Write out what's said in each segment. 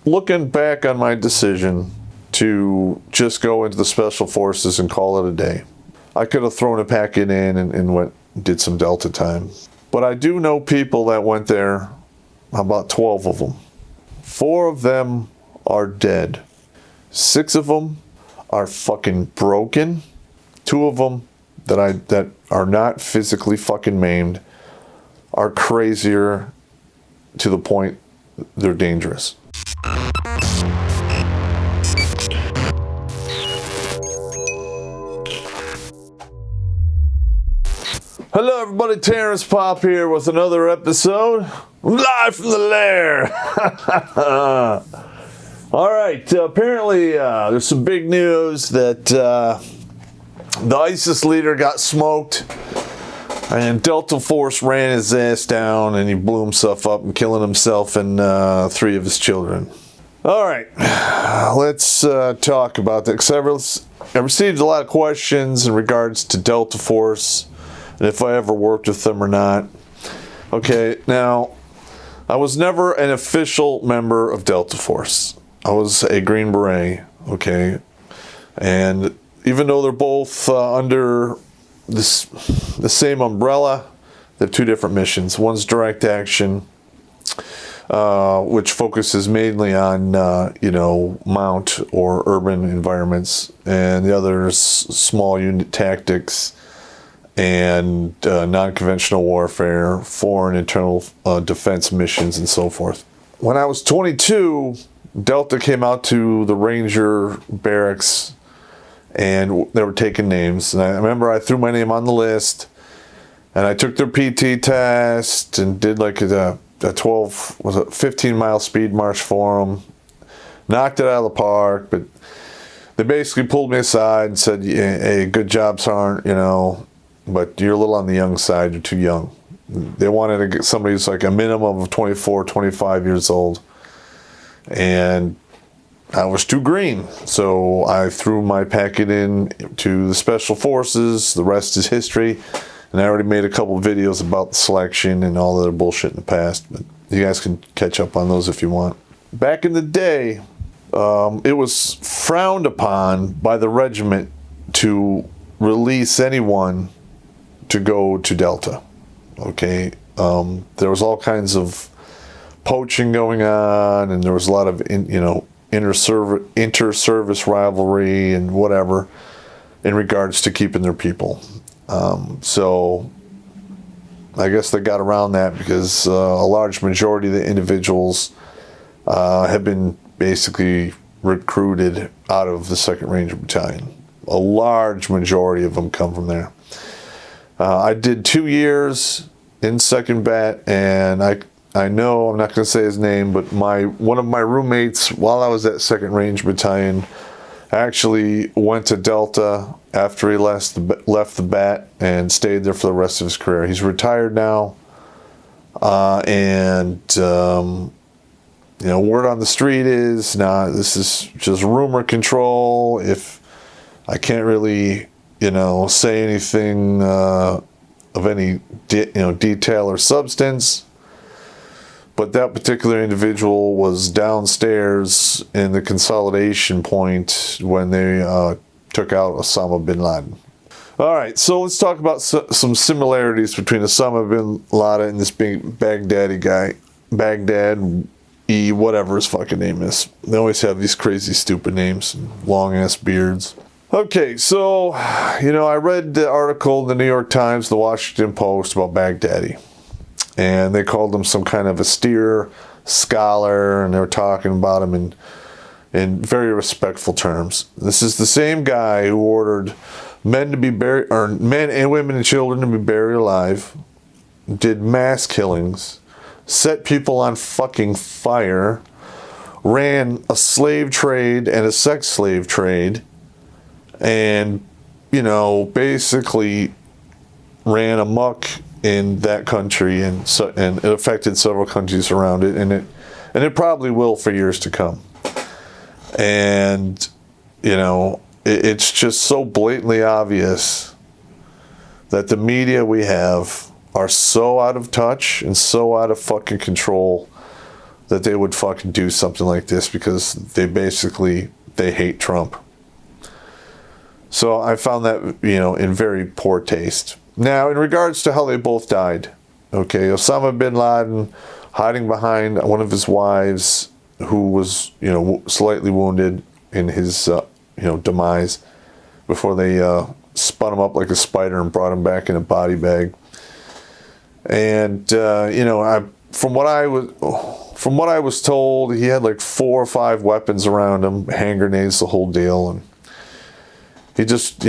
looking back on my decision to just go into the Special Forces and call it a day, I could have thrown a packet in and did some Delta time. But I do know people that went there, about 12 of them. 4 of them are dead. 6 of them are fucking broken. 2 of them that are not physically fucking maimed are crazier to the point they're dangerous. Hello everybody, Terrence Popp here with another episode, live from the Lair. Alright, apparently there's some big news that the ISIS leader got smoked and Delta Force ran his ass down and he blew himself up and killing himself and 3 of his children. Alright, let's talk about that, because I received a lot of questions in regards to Delta Force and if I ever worked with them or not. Okay, now, I was never an official member of Delta Force. I was a Green Beret, okay? And even though they're both under the same umbrella, they have 2 different missions. One's direct action, which focuses mainly on, mount or urban environments, and the other is small unit tactics and non-conventional warfare, foreign internal defense missions, and so forth. When I was 22, Delta came out to the Ranger barracks and they were taking names. And I remember I threw my name on the list and I took their PT test and did like a 15-mile speed march for them. Knocked it out of the park, but they basically pulled me aside and said, hey, good job, Sergeant, but you're a little on the young side, you're too young. They wanted to get somebody who's like a minimum of 24, 25 years old. And I was too green. So I threw my packet in to the Special Forces. The rest is history. And I already made a couple of videos about the selection and all the other bullshit in the past. But you guys can catch up on those if you want. Back in the day, it was frowned upon by the regiment to release anyone to go to Delta. Okay, there was all kinds of poaching going on, and there was a lot of inter-service rivalry and whatever in regards to keeping their people. So I guess they got around that because a large majority of the individuals have been basically recruited out of the 2nd Ranger Battalion. A large majority of them come from there. I did 2 years in 2nd Bat, and I know, I'm not going to say his name, but one of my roommates while I was at 2nd Ranger Battalion actually went to Delta after he left the Bat and stayed there for the rest of his career. He's retired now, and word on the street is, this is just rumor control. If I can't really say anything of any detail or substance, but that particular individual was downstairs in the consolidation point when they took out Osama bin Laden. All right, so let's talk about some similarities between Osama bin Laden and this big Baghdadi guy, Baghdad whatever his fucking name is. They always have these crazy stupid names and long ass beards. Okay, so, I read the article in the New York Times, the Washington Compost about Baghdadi. And they called him some kind of austere scholar, and they were talking about him in very respectful terms. This is the same guy who ordered men and women and children to be buried alive, did mass killings, set people on fucking fire, ran a slave trade and a sex slave trade, and, basically ran amok in that country, and it affected several countries around it, and it probably will for years to come. And, it's just so blatantly obvious that the media we have are so out of touch and so out of fucking control that they would fucking do something like this, because they hate Trump. So I found that, in very poor taste. Now, in regards to how they both died, okay, Osama bin Laden hiding behind one of his wives who was, slightly wounded in his, demise before they spun him up like a spider and brought him back in a body bag. And, from what I was told, he had like 4 or 5 weapons around him, hand grenades, the whole deal, and he just,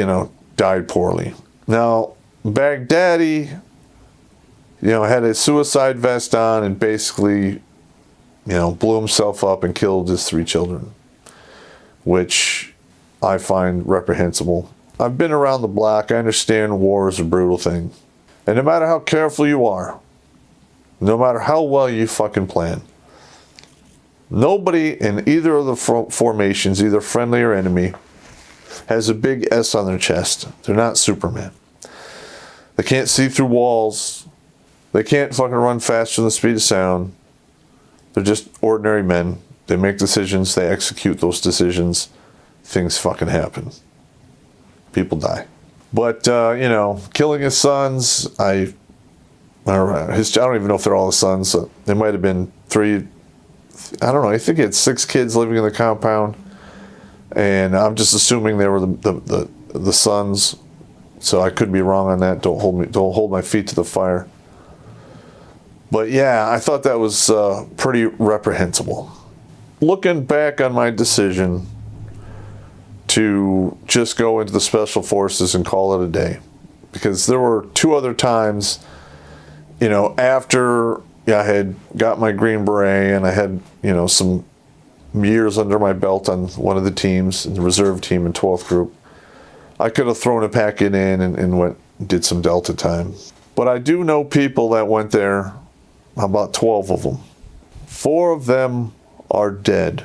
died poorly. Now, Baghdadi, had a suicide vest on and basically, blew himself up and killed his 3 children, which I find reprehensible. I've been around the block. I understand war is a brutal thing. And no matter how careful you are, no matter how well you fucking plan, nobody in either of the formations, either friendly or enemy, has a big S on their chest. They're not Superman. They can't see through walls. They can't fucking run faster than the speed of sound. They're just ordinary men. They make decisions. They execute those decisions. Things fucking happen. People die. But, killing his sons, I don't even know if they're all his sons. So there might have been 3, I don't know. I think he had 6 kids living in the compound. And I'm just assuming they were the sons. So I could be wrong on that. Don't hold my feet to the fire. But yeah, I thought that was pretty reprehensible. Looking back on my decision to just go into the special forces and call it a day, because there were 2 other times, after I had got my Green Beret and I had, some years under my belt on one of the teams, in the reserve team in 12th group, I could have thrown a packet in and went and did some Delta time. But I do know people that went there, about 12 of them. 4 of them are dead.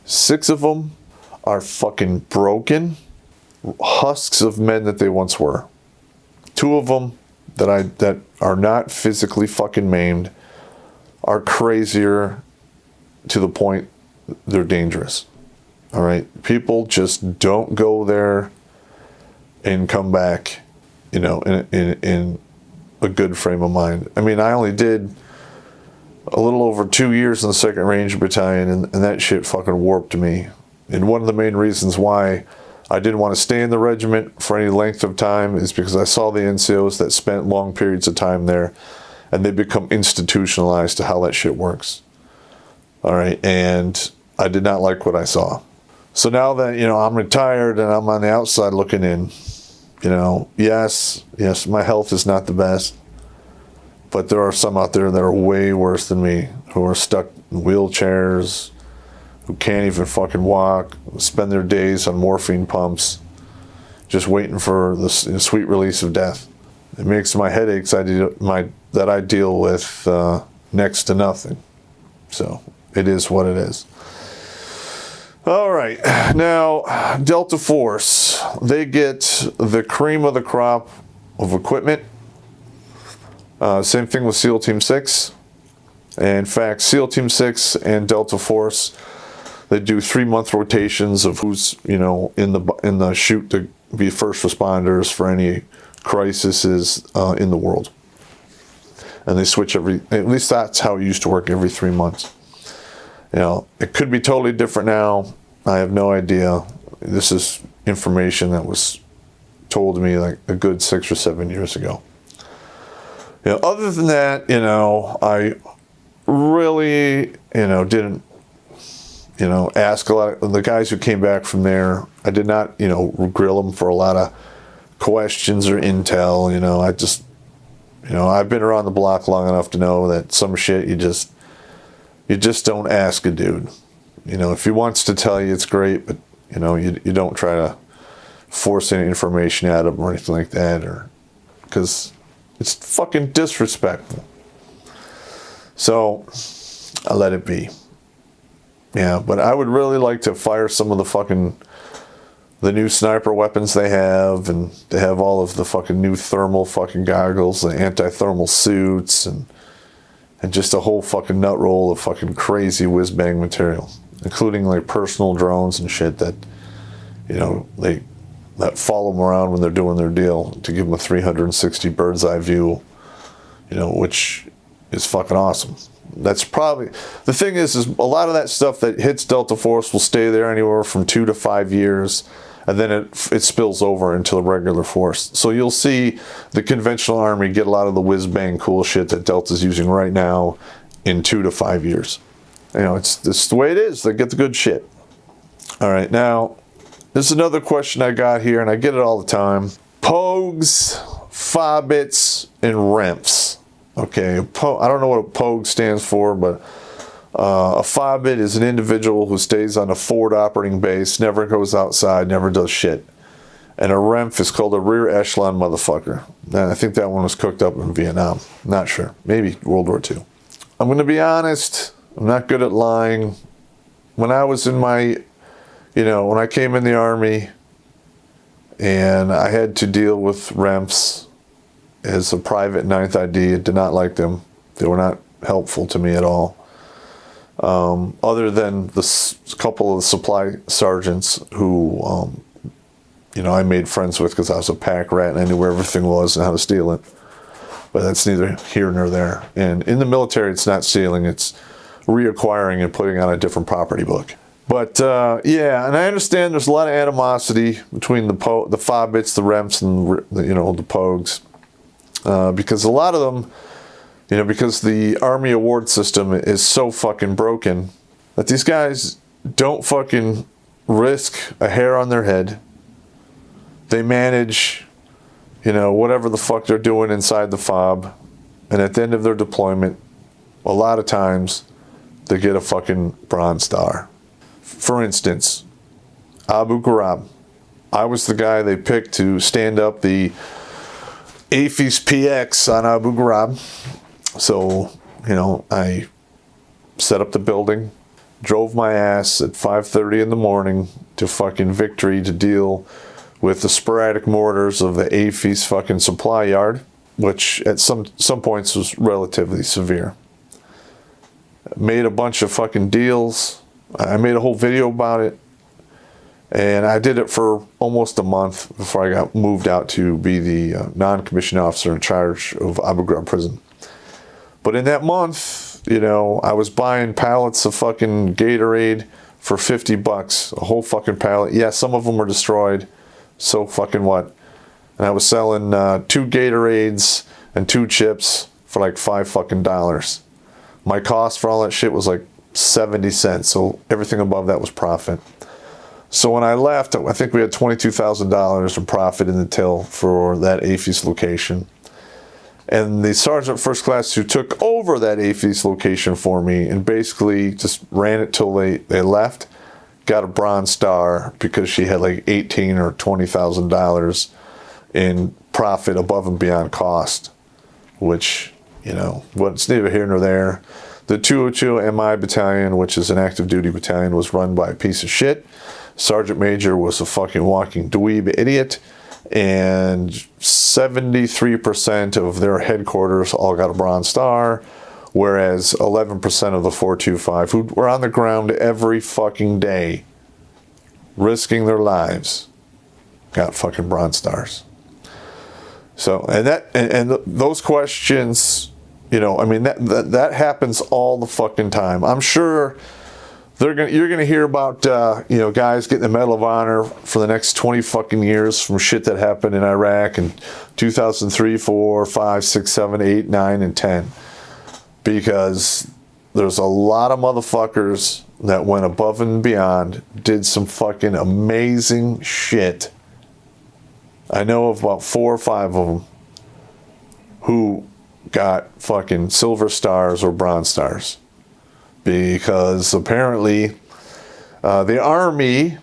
6 of them are fucking broken, husks of men that they once were. 2 of them that are not physically fucking maimed are crazier to the point they're dangerous. All right, people just don't go there and come back, in a good frame of mind. I mean, I only did a little over 2 years in the 2nd Ranger Battalion, and that shit fucking warped me. And one of the main reasons why I didn't want to stay in the regiment for any length of time is because I saw the NCOs that spent long periods of time there, and they become institutionalized to how that shit works. All right, and I did not like what I saw. So now that, I'm retired and I'm on the outside looking in, yes, my health is not the best, but there are some out there that are way worse than me, who are stuck in wheelchairs, who can't even fucking walk, spend their days on morphine pumps, just waiting for the sweet release of death. It makes my headaches that I deal with next to nothing. So it is what it is. All right, now Delta Force, they get the cream of the crop of equipment. Same thing with SEAL Team 6. And in fact, SEAL Team 6 and Delta Force, they do 3-month rotations of who's, in the chute to be first responders for any crises in the world. And they switch at least that's how it used to work, every 3 months. It could be totally different now. I have no idea. This is information that was told to me like a good 6 or 7 years ago. Other than that, I really, didn't, ask a lot of the guys who came back from there. I did not, grill them for a lot of questions or intel. I just, I've been around the block long enough to know that some shit you just don't ask a dude. If he wants to tell you, it's great, but you don't try to force any information out of him or anything like that, or because it's fucking disrespectful. So I let it be. Yeah, but I would really like to fire some of the new sniper weapons they have, and they have all of the fucking new thermal fucking goggles, the anti-thermal suits, and and just a whole fucking nut roll of fucking crazy whiz-bang material, including like personal drones and shit that, you know, that follow them around when they're doing their deal to give them a 360 bird's eye view, you know, which is fucking awesome. That's probably, the thing is a lot of that stuff that hits Delta Force will stay there anywhere from 2 to 5 years, and then it spills over into the regular force. So you'll see the conventional army get a lot of the whiz-bang cool shit that Delta's using right now in 2 to 5 years. You know, it's the way it is. They get the good shit. All right, now, this is another question I got here, and I get it all the time. Pogues, fobbits, and remps. Okay, I don't know what a POG stands for, but a fobbit is an individual who stays on a forward operating base, never goes outside, never does shit. And a remp is called a rear echelon motherfucker. And I think that one was cooked up in Vietnam. Not sure. Maybe World War II. I'm going to be honest. I'm not good at lying. When I was in my, you know, when I came in the Army and I had to deal with remps as a private 9th ID, I did not like them. They were not helpful to me at all. Other than the couple of supply sergeants who, you know, I made friends with because I was a pack rat and I knew where everything was and how to steal it. But that's neither here nor there. And in the military, it's not stealing, it's reacquiring and putting on a different property book. But yeah, and I understand there's a lot of animosity between the fobbits, the remps, and you know, the pogues. Because a lot of them, you know, because the Army award system is so fucking broken that these guys don't fucking risk a hair on their head. They manage, you know, whatever the fuck they're doing inside the fob. And at the end of their deployment, a lot of times, they get a fucking Bronze Star. For instance, Abu Ghraib. I was the guy they picked to stand up the AFIS PX on Abu Ghraib. So, you know, I set up the building, drove my ass at 5:30 in the morning to fucking Victory to deal with the sporadic mortars of the AFIS fucking supply yard, which at some points was relatively severe. Made a bunch of fucking deals. I made a whole video about it. And I did it for almost a month before I got moved out to be the non-commissioned officer in charge of Abu Ghraib prison. But in that month, you know, I was buying pallets of fucking Gatorade for $50, a whole fucking pallet. Yeah, some of them were destroyed. So fucking what? And I was selling 2 Gatorades and 2 chips for like $5 fucking. My cost for all that shit was like 70 cents. So everything above that was profit. So when I left, I think we had $22,000 in profit in the till for that AFIS location. And the sergeant first class who took over that AFIS location for me and basically just ran it till they left, got a Bronze Star because she had like $18,000 or $20,000 in profit above and beyond cost, which, you know, what's neither here nor there. The 202 MI battalion, which is an active duty battalion, was run by a piece of shit. Sergeant Major was a fucking walking dweeb idiot, and 73% of their headquarters all got a Bronze Star, whereas 11% of the 425, who were on the ground every fucking day, risking their lives, got fucking Bronze Stars. So, and those questions, you know, I mean, that happens all the fucking time. I'm sure you're gonna hear about you know, guys getting the Medal of Honor for the next 20 fucking years from shit that happened in Iraq in 2003, 4, 5, 6, 7, 8, 9, and 10, because there's a lot of motherfuckers that went above and beyond, did some fucking amazing shit. I know of about 4 or 5 of them who got fucking Silver Stars or Bronze Stars. Because apparently the Army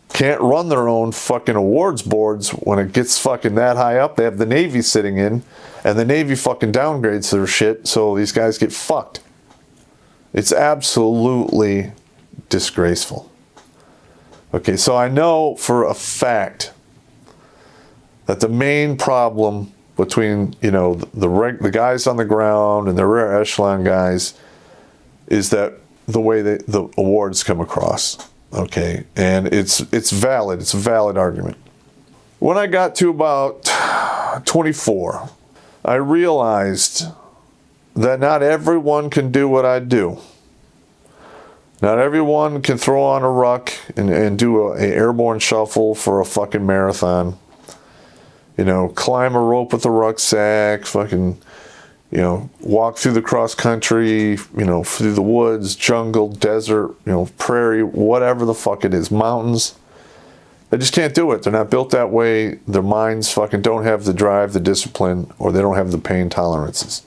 can't run their own fucking awards boards when it gets fucking that high up. They have the Navy sitting in, and the Navy fucking downgrades their shit, so these guys get fucked. It's absolutely disgraceful. Okay, so I know for a fact that the main problem between, the guys on the ground and the rear echelon guys is that the way the awards come across, okay? And it's valid. It's a valid argument. When I got to about 24, I realized that not everyone can do what I do. Not everyone can throw on a ruck and do a airborne shuffle for a fucking marathon. Climb a rope with a rucksack, fucking, walk through the cross country, through the woods, jungle, desert, prairie, whatever the fuck it is, mountains. They just can't do it. They're not built that way. Their minds fucking don't have the drive, the discipline, or they don't have the pain tolerances.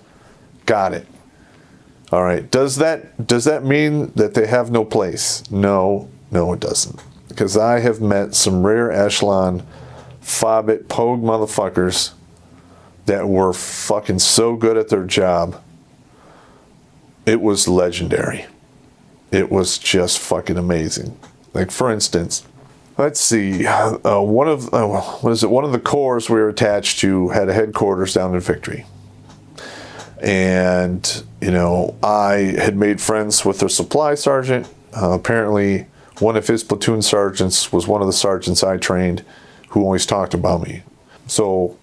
Got it. All right. Does that mean that they have no place? No, it doesn't. Because I have met some rear echelon, fobbit, pogue motherfuckers that were fucking so good at their job. It was legendary. It was just fucking amazing. Like, for instance, let's see, one of the corps we were attached to had a headquarters down in Victory. And, I had made friends with their supply sergeant. Apparently, one of his platoon sergeants was one of the sergeants I trained who always talked about me. So,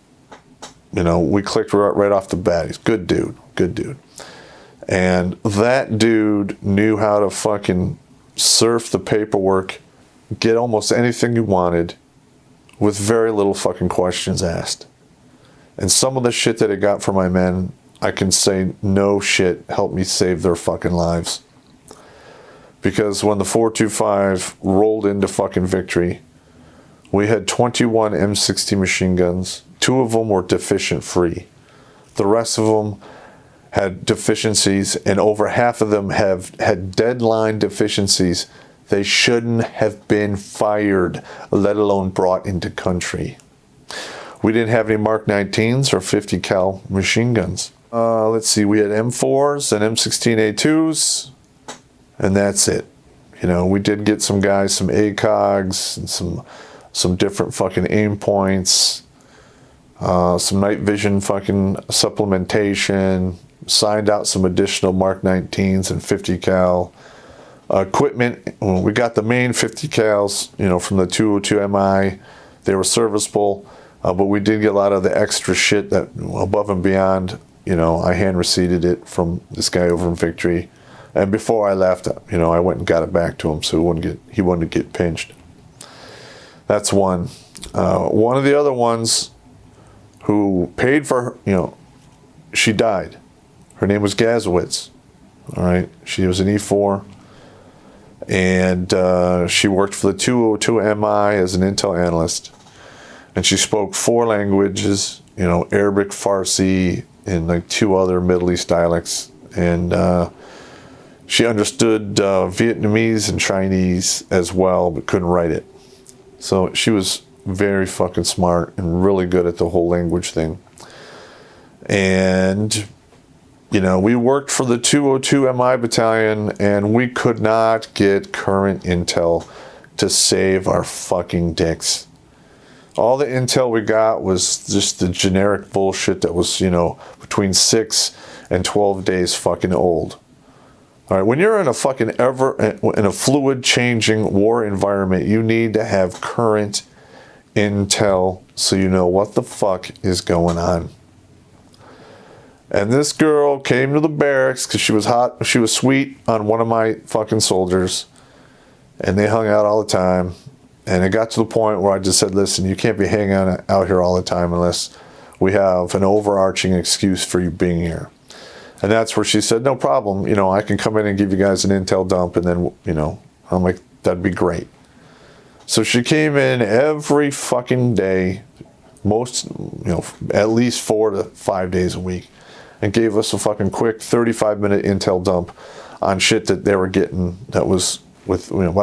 we clicked right off the bat. He's a good dude. And that dude knew how to fucking surf the paperwork, get almost anything you wanted with very little fucking questions asked. And some of the shit that I got from my men, I can say no shit helped me save their fucking lives. Because when the 425 rolled into fucking Victory, we had 21 M60 machine guns. 2 of them were deficient free. The rest of them had deficiencies, and over half of them had deadline deficiencies. They shouldn't have been fired, let alone brought into country. We didn't have any Mark 19s or 50 cal machine guns. Let's see, we had M4s and M16A2s, and that's it. We did get some guys, some ACOGs, and some different fucking aim points, some night vision fucking supplementation, signed out some additional Mark 19s and 50 cal. Equipment, we got the main 50 cals, from the 202 MI. They were serviceable, but we did get a lot of the extra shit that above and beyond. I hand receipted it from this guy over in Victory, and before I left, I went and got it back to him so he wouldn't get pinched. That's one. One of the other ones who paid for her, she died. Her name was Gazowitz. All right, she was an E4. And she worked for the 202 MI as an intel analyst. And she spoke 4 languages, Arabic, Farsi, and like 2 other Middle East dialects. And she understood Vietnamese and Chinese as well, but couldn't write it. So she was very fucking smart and really good at the whole language thing. And we worked for the 202 MI battalion, and we could not get current intel to save our fucking dicks. All the intel we got was just the generic bullshit that was, between 6 and 12 days fucking old. All right, when you're in a fucking in a fluid changing war environment, you need to have current intel so you know what the fuck is going on. And this girl came to the barracks because she was hot. She was sweet on one of my fucking soldiers. And they hung out all the time. And it got to the point where I just said, listen, you can't be hanging out here all the time unless we have an overarching excuse for you being here. And that's where she said, no problem. I can come in and give you guys an intel dump. And then, I'm like, that'd be great. So she came in every fucking day, at least 4 to 5 days a week, and gave us a fucking quick 35-minute intel dump on shit that they were getting that was by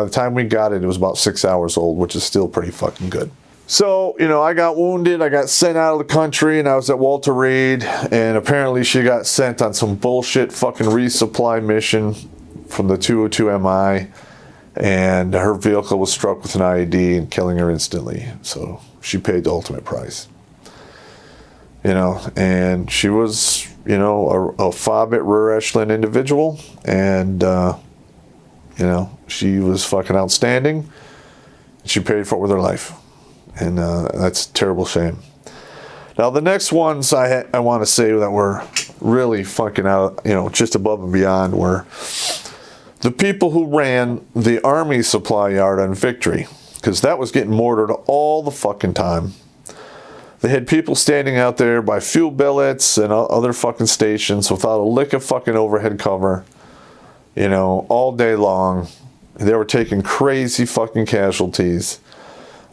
the time we got it, it was about 6 hours old, which is still pretty fucking good. So, I got wounded, I got sent out of the country, and I was at Walter Reed, and apparently she got sent on some bullshit fucking resupply mission from the 202 MI, and her vehicle was struck with an IED and killing her instantly. So she paid the ultimate price. and she was, a FOB rear echelon individual, and, she was fucking outstanding. She paid for it with her life, and that's a terrible shame. Now, the next ones I want to say that were really fucking out, just above and beyond were the people who ran the Army supply yard on Victory, because that was getting mortared all the fucking time. They had people standing out there by fuel billets and other fucking stations without a lick of fucking overhead cover, all day long. They were taking crazy fucking casualties.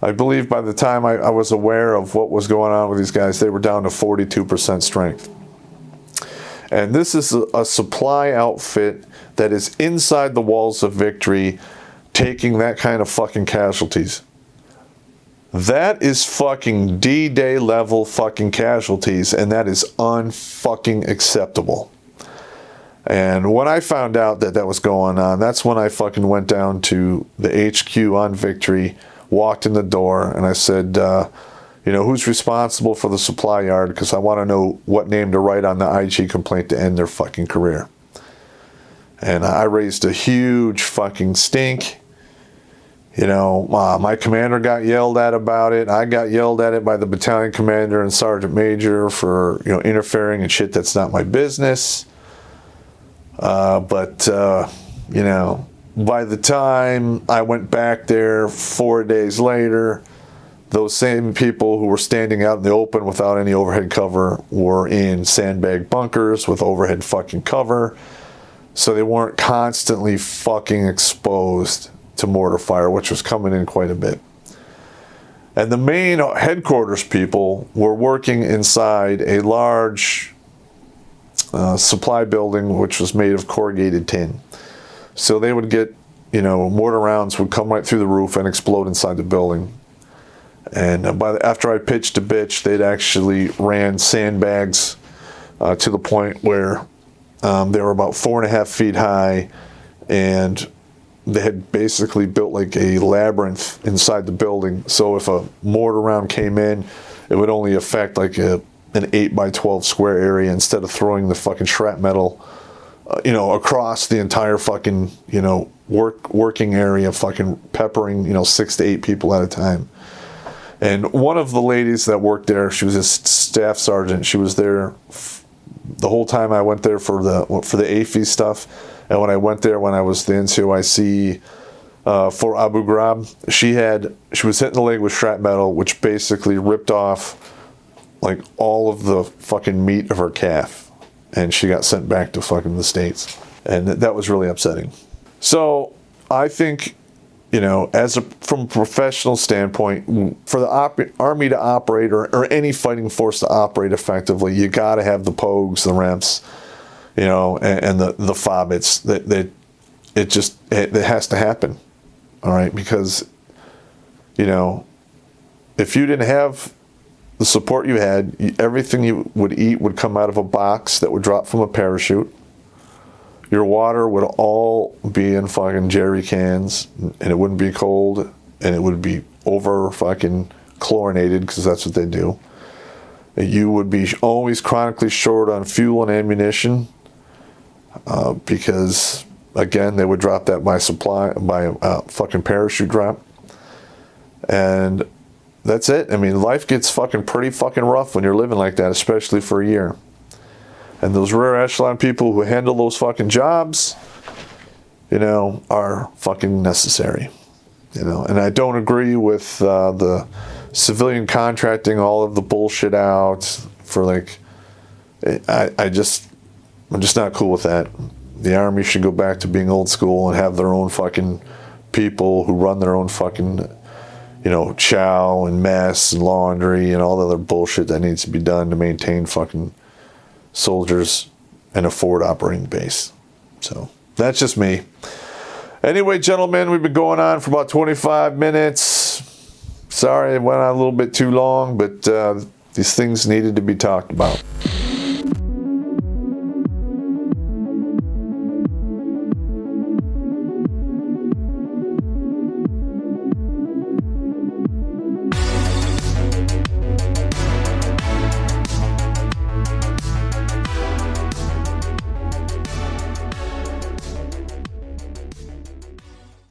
I believe by the time I was aware of what was going on with these guys, they were down to 42% strength. And this is a supply outfit that is inside the walls of Victory, taking that kind of fucking casualties. That is fucking D-Day level fucking casualties, and that is unfucking acceptable. And when I found out that that was going on, that's when I fucking went down to the HQ on Victory, walked in the door, and I said, who's responsible for the supply yard? Because I want to know what name to write on the IG complaint to end their fucking career. And I raised a huge fucking stink. My commander got yelled at about it. I got yelled at it by the battalion commander and sergeant major for, interfering in shit that's not my business. But by the time I went back there 4 days later, those same people who were standing out in the open without any overhead cover were in sandbag bunkers with overhead fucking cover. So they weren't constantly fucking exposed to mortar fire, which was coming in quite a bit. And the main headquarters people were working inside a large supply building, which was made of corrugated tin. So they would get, mortar rounds would come right through the roof and explode inside the building. And after I pitched a bitch, they'd actually ran sandbags to the point where they were about 4.5 feet high, and they had basically built like a labyrinth inside the building. So if a mortar round came in, it would only affect like an 8 by 12 square area instead of throwing the fucking shrapnel across the entire fucking, working area, fucking peppering, 6 to 8 people at a time. And one of the ladies that worked there, she was a staff sergeant. She was there the whole time I went there for the AFI stuff. And when I went there, when I was the NCOIC for Abu Ghraib, she was hitting the leg with shrapnel, which basically ripped off like all of the fucking meat of her calf. And she got sent back to fucking the States. And that was really upsetting. So I think, from a professional standpoint, for the Army to operate or any fighting force to operate effectively, you got to have the POGs, the REMPs, and the FOBs. It has to happen. All right. Because, if you didn't have the support you had, everything you would eat would come out of a box that would drop from a parachute. Your water would all be in fucking jerry cans, and it wouldn't be cold, and it would be over fucking chlorinated, because that's what they do. You would be always chronically short on fuel and ammunition, because, again, they would drop that by a fucking parachute drop. And that's it. I mean, life gets fucking pretty fucking rough when you're living like that, especially for a year. And those rear echelon people who handle those fucking jobs, are fucking necessary. And I don't agree with the civilian contracting all of the bullshit out for I'm just not cool with that. The Army should go back to being old school and have their own fucking people who run their own fucking, chow and mess and laundry and all the other bullshit that needs to be done to maintain fucking soldiers and a forward operating base. So that's just me. Anyway, gentlemen, we've been going on for about 25 minutes. Sorry it went on a little bit too long, but these things needed to be talked about.